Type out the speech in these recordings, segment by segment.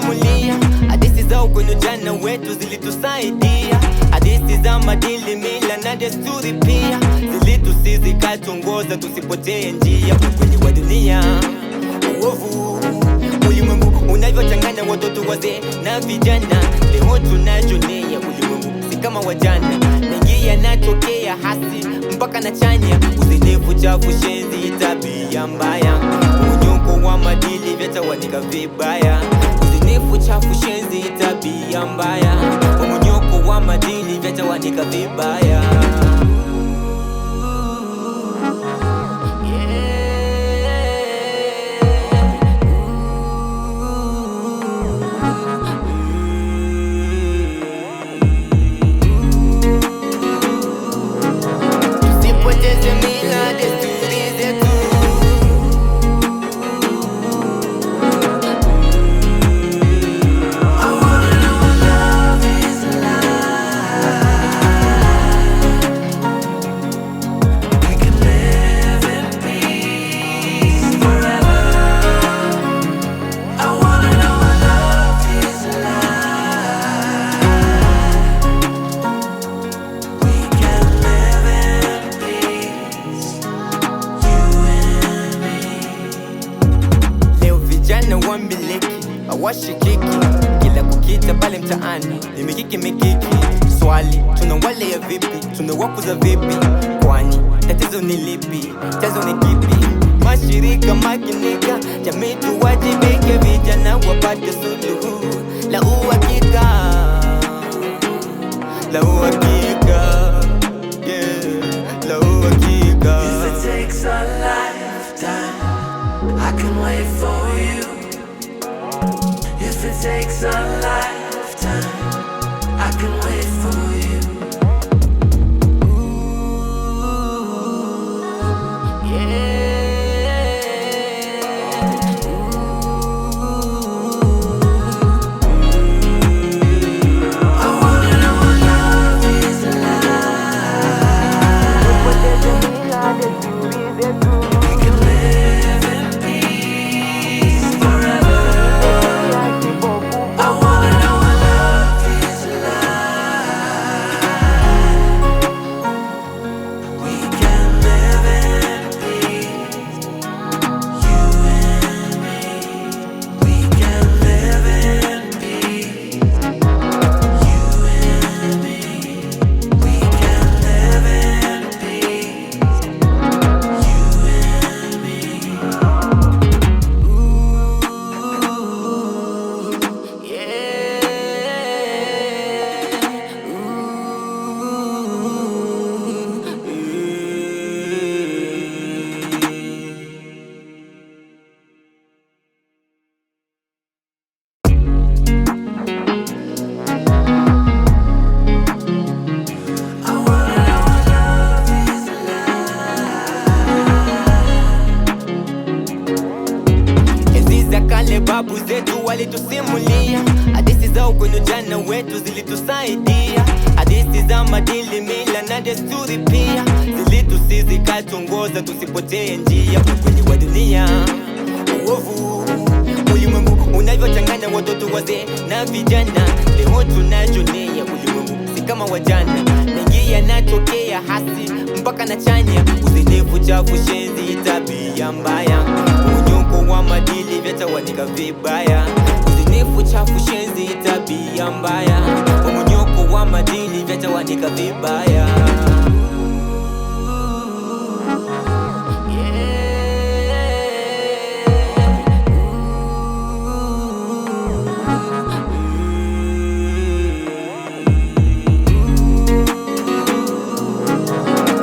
walitusimulia hadithi zao kwenye ujana wetu zilitusaidia. Hadithi za maadili, mila na desturi pia zilitusizi zikatuongoza tusipotee njia kwenye wa dunia. Uovu ulimwengu unavyochanganya watoto, wazee na vijana, leo tunajionea ulimwengu si kama wajana. Mengi yanatokea hasi mpaka na chanya, uzinifu, chafu, shenzi, tabia mbaya, unyongo wa maadili vyatawanika vibaya. Uzinifu, chafu, shenzi, tabia mbaya, unyongo wa maadili vyatawanika vibaya. Washikiki kila kukita pale mtaani ni mikiki mikiki. Swali, tunawalea vipi? Tunawakuza vipi? Kwani tatizo ni lipi? Tatizo ni kipi? Mashirika makinika, jamii tuwajibike, vijana wapate suluhu la uhakika, la uhakika, la uhakika. If it takes a lifetime, I can wait for you. If it takes a lifetime, I can wait for you. Ooh, yeah. I wanna know what love is like. We can live in peace forever. I wanna know what love is like. We can live in peace, you and me. We can live in peace, you and me. We can live in peace, you and me. Ooh, yeah. I wanna know what love is like. Enzi za kale babu zetu walitusimulia hadithi zao kwenye ujana wetu zilitusaidia. Hadithi za maadili, mila na desturi pia zilitusizi zikatuongoza tusipotee njia kwenye wa dunia. Uovu ulimwengu unavyochanganya watoto, wazee na vijana, leo tunajionea ulimwengu si kama wajana. Mengi yanatokea hasi mpaka na chanya, uzinifu, chafu, shenzi, tabia mbaya, unyongo wa maadili vyatawanika vibaya. Uzinifu, chafu, shenzi, tabia mbaya, unyongo wa maadili vyatawanika vibaya.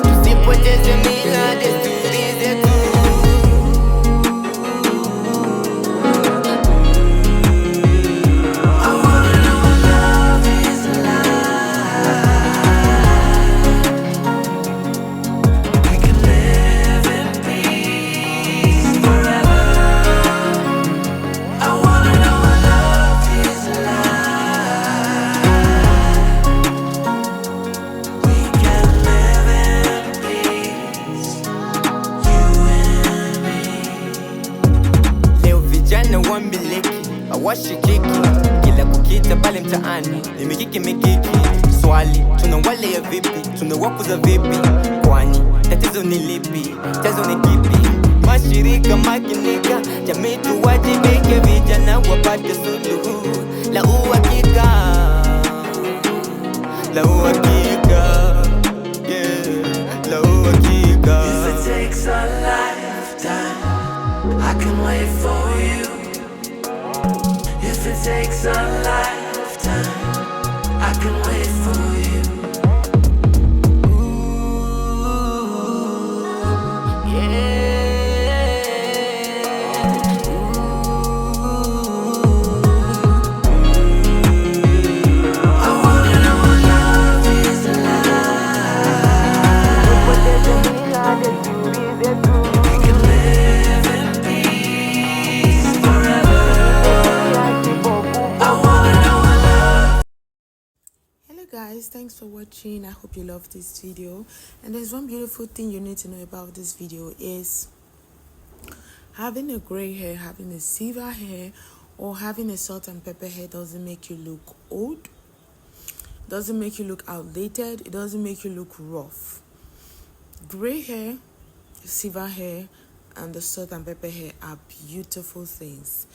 Tusipoteze mila, desturi zetu. I wanna know what love is like. mashikiki, kila kukita pale mtaani ni mikiki mikiki. Swali, tunawalea vipi, tunawakuza vipi, kwani tatizo ni lipi, tatizo ni kipi? Mashirika makinika, jamii tuwajibike, vijana wapate suluhu la uhakika, la uhakika, yeah, la uhakika. If it takes a lifetime, I can wait for you. If it takes a lifetime, I can wait for you. Guys, thanks for watching. I hope you loved this video. And there's one beautiful thing you need to know about this video is having a gray hair, having a silver hair, or having a salt and pepper hair doesn't make you look old, doesn't make you look outdated, it doesn't make you look rough. Gray hair, silver hair, and the salt and pepper hair are beautiful things.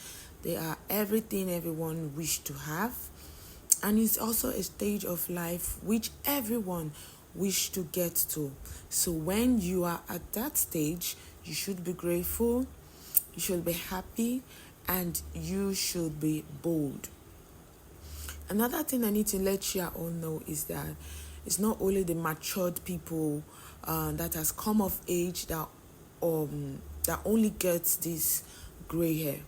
They are everything everyone wish to have. And it's also a stage of life which everyone wish to get to. So when you are at that stage, you should be grateful, you should be happy, and you should be bold. Another thing I need to let you all know is that it's not only the matured people that has come of age that only gets this gray hair.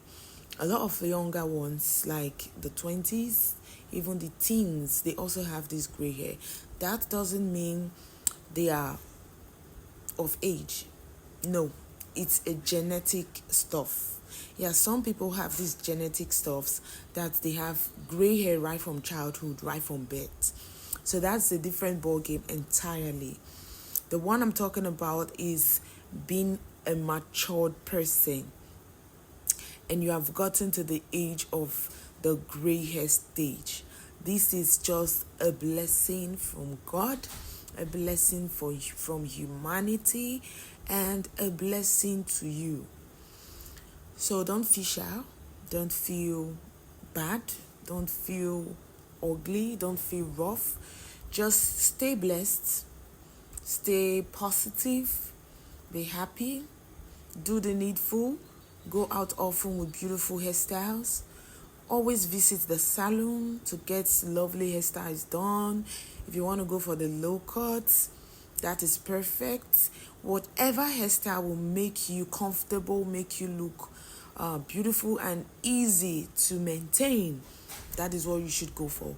A lot of the younger ones, like the 20s, even the teens, they also have this gray hair. That doesn't mean they are of age. No, it's a genetic stuff. Yeah, some people have these genetic stuffs that they have gray hair right from childhood, right from birth. So that's a different ball game entirely. The one I'm talking about is being a matured person, and you have gotten to the age of the gray hair stage. This is just a blessing from God, a blessing from humanity, and a blessing to you. So don't feel shy, don't feel bad, don't feel ugly, don't feel rough. Just stay blessed, stay positive, be happy, do the needful, go out often with beautiful hairstyles. Always visit the salon to get lovely hairstyles done. If you want to go for the low cuts, that is perfect. Whatever hairstyle will make you comfortable, make you look beautiful and easy to maintain, that is what you should go for.